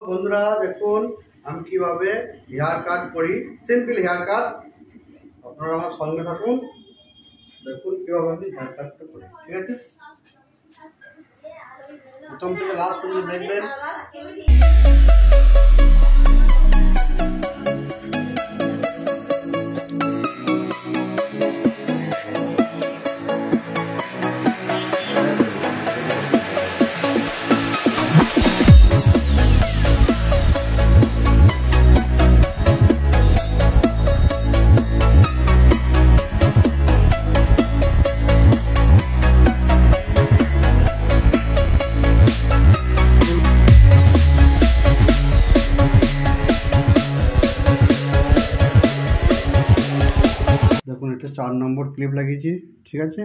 বন্ধুরা দেখুন আমি কিভাবে হেয়ার কাট করি, সিম্পল হেয়ার কাট। আপনারা আমার সঙ্গে থাকুন, দেখুন কিভাবে আমি হেয়ার কাটটা করি। ঠিক আছে, প্রথম থেকে লাস্ট পর্যন্ত দেখবেন। দেখুন এটা 4 নম্বর ক্লিপ লাগিয়েছি। ঠিক আছে,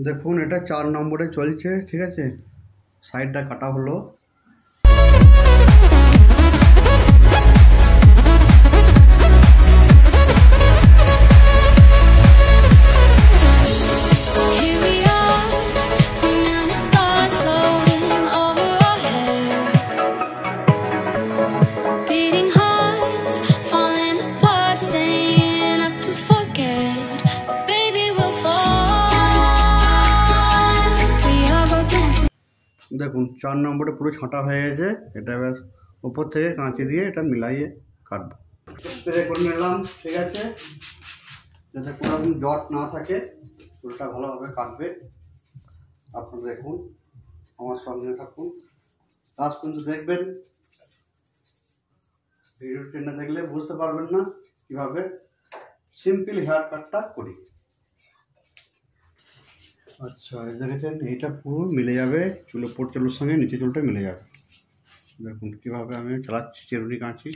দেখুন এটা 4 নম্বরে চলছে। ঠিক আছে, সাইডটা কাটা হলো। দেখুন 4 নম্বরে পুরো ছাঁটা হয়ে গেছে। এটা এবার উপর থেকে কাঁচি দিয়ে এটা মিলাইয়ে কাটবো। স্প্রে করে নিলাম। ঠিক আছে, যাতে কোনো রকম জট না থাকে, চুলটা ভালোভাবে কাটবে। আপনারা দেখুন, আমার সঙ্গে থাকুন, লাস্ট পর্যন্ত দেখবেন। ভিডিওটি না দেখলে বুঝতে পারবেন না কীভাবে সিম্পল হেয়ার কাটটা করি। আচ্ছা, এই দেখেছেন এইটা পুরো মিলে যাবে, চুল উপর চুলের সঙ্গে নিচে চুলটা মিলে যাবে। দেখুন কীভাবে আমি চালাচ্ছি চিরুনি কাঁচি।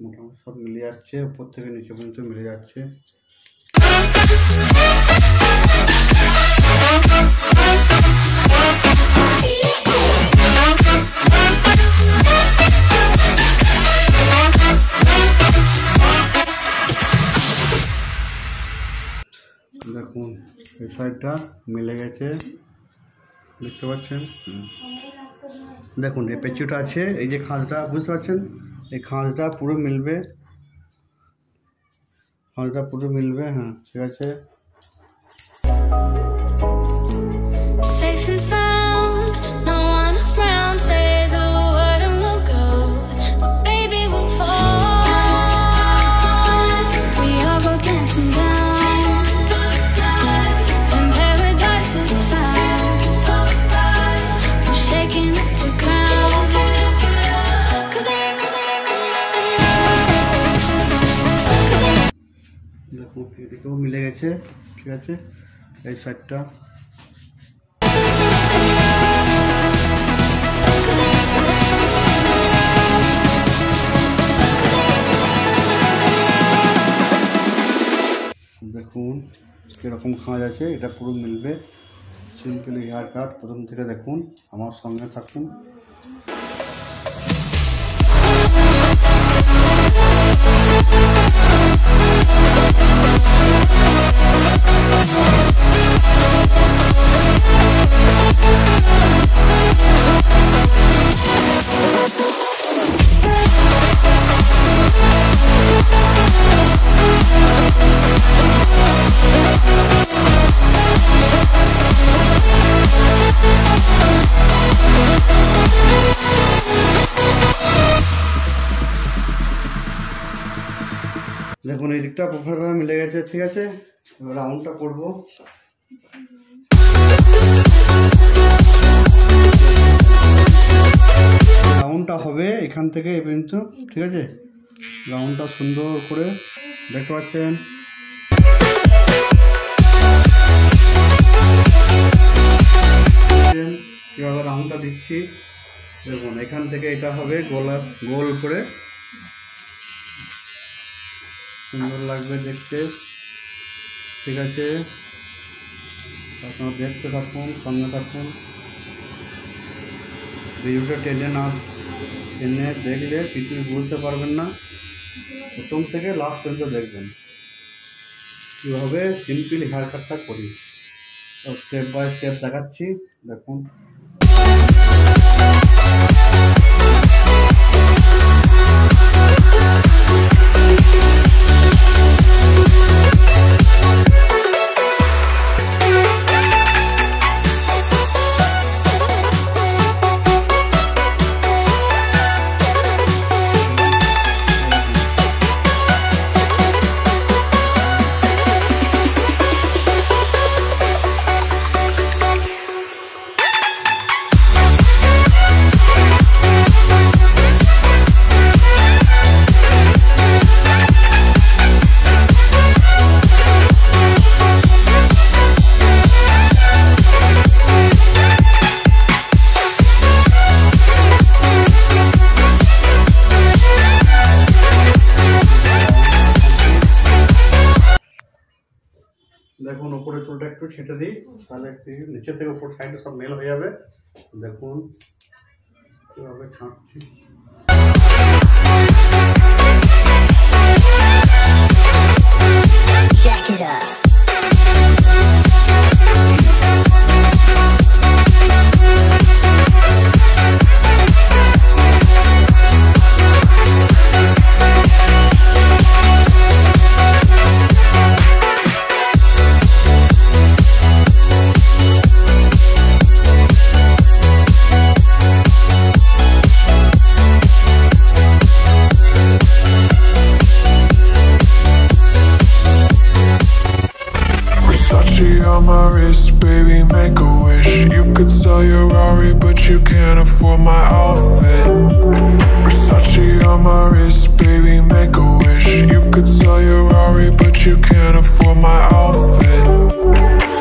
মোটামুটি সব মিলে যাচ্ছে, উপর থেকে নিচে পর্যন্ত মিলে যাচ্ছে। দেখুন এই সাইডটা মিলে গেছে, দেখতে পাচ্ছেন। দেখুন এই পেঁচুটা আছে, এই যে খাঁজটা বুঝতে পারছেন, এই খাঁজটা পুরো মিলবে, খাঁজটা পুরো মিলবে। হ্যাঁ, ঠিক আছে। দেখুন এদিকেও মিলে গেছে। ঠিক আছে, এই সাইডটা দেখুন কীরকম খাঁজ আছে, এটা পুরো মিলবে। সিম্পল হেয়ার কাট প্রথম থেকে দেখুন, আমার সঙ্গে থাকুন। দেখুন এই দিকটা প্রপারভাবে মিলে গেছে, ঠিক আছে। এবার রাউন্ডটা করব। রাউন্ডটা হবে এখান থেকে এই পর্যন্ত, ঠিক আছে। রাউন্ডটা সুন্দর করে দেখতে পাচ্ছেন। কীভাবে রাউন্ডটা দিচ্ছি দেখুন, এখান থেকে এটা হবে গোল করে, সুন্দর লাগবে দেখতে, ঠিক আছে। আপনারা দেখতে থাকুন, সঙ্গে থাকুন। ভিডিওটা টেনে দেখলে কিছু বুঝতে পারবেন না, প্রথম থেকে লাস্ট পর্যন্ত দেখবেন কীভাবে সিম্পল হেয়ার কাটটা করি। স্টেপ বাই স্টেপ দেখাচ্ছি, দেখুন। দেখুন উপরে চুলটা একটু ছেটে দিই, তাহলে নিচে থেকে উপর সাইডে সব মেল হয়ে যাবে। দেখুন কীভাবে ছাঁটছি। On my wrist, baby, make a wish. You could sell your Rari, but you can't afford my outfit. Versace on my wrist, baby, make a wish. You could sell your Rari, but you can't afford my outfit.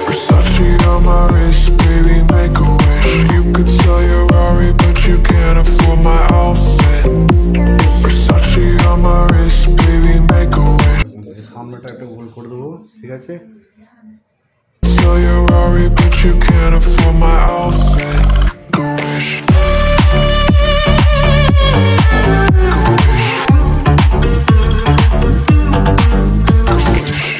Versace on my wrist, baby, make a wish. You could sell your Rari, but you can't afford my outfit. Versace on my wrist, baby, make a wish. সামনেটা একটা গোল করে দেবো, ঠিক আছে। Sell your Rari, but you can't afford my outfit. Go wish. Go wish. Go wish. Go wish.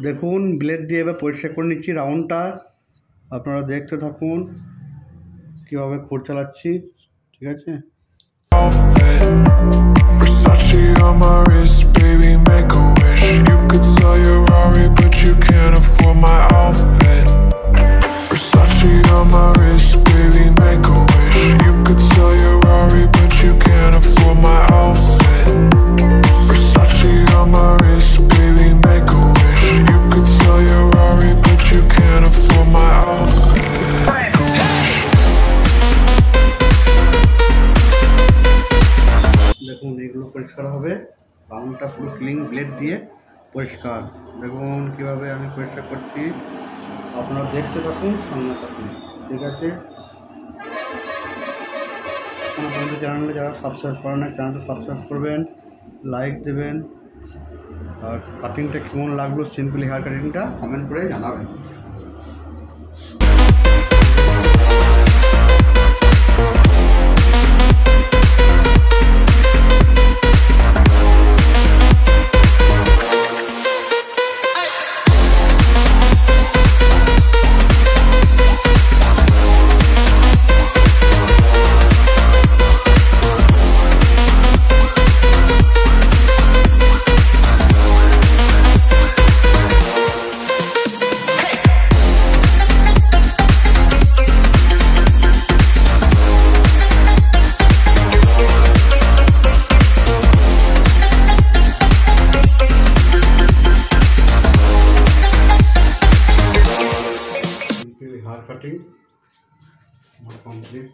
দেখুন blade দিয়ে এবার পরিষ্কার করে নিচ্ছি রাউন্ডটা, আপনারা দেখতে থাকুন কীভাবে খোঁড় চালাচ্ছি, ঠিক আছে। Versace on my wrist, baby, make a wish. You could sell your Rari, but you can't afford my outfit. Versace on my wrist, baby, make a wish. You could sell your Rari, but you can't afford my outfit. Versace on my wrist, baby, make a wish. You could sell your Rari, but you can't afford my outfit. দেখুন এগুলো পরিষ্কার হবে, রাউন্ডটা পুরো clean blade দিয়ে পরিষ্কার। দেখুন কীভাবে আমি পরিষ্কার করছি, আপনারা দেখতে থাকুন, সঙ্গে থাকুন, ঠিক আছে। আমাদের চ্যানেলে যারা সাবস্ক্রাইব করেন না, চ্যানেলটা সাবস্ক্রাইব করবেন, লাইক দেবেন, আর কাটিংটা কেমন লাগলো, সিম্পল হেয়ার কাটিংটা কমেন্ট করে জানাবেন। Cutting complete.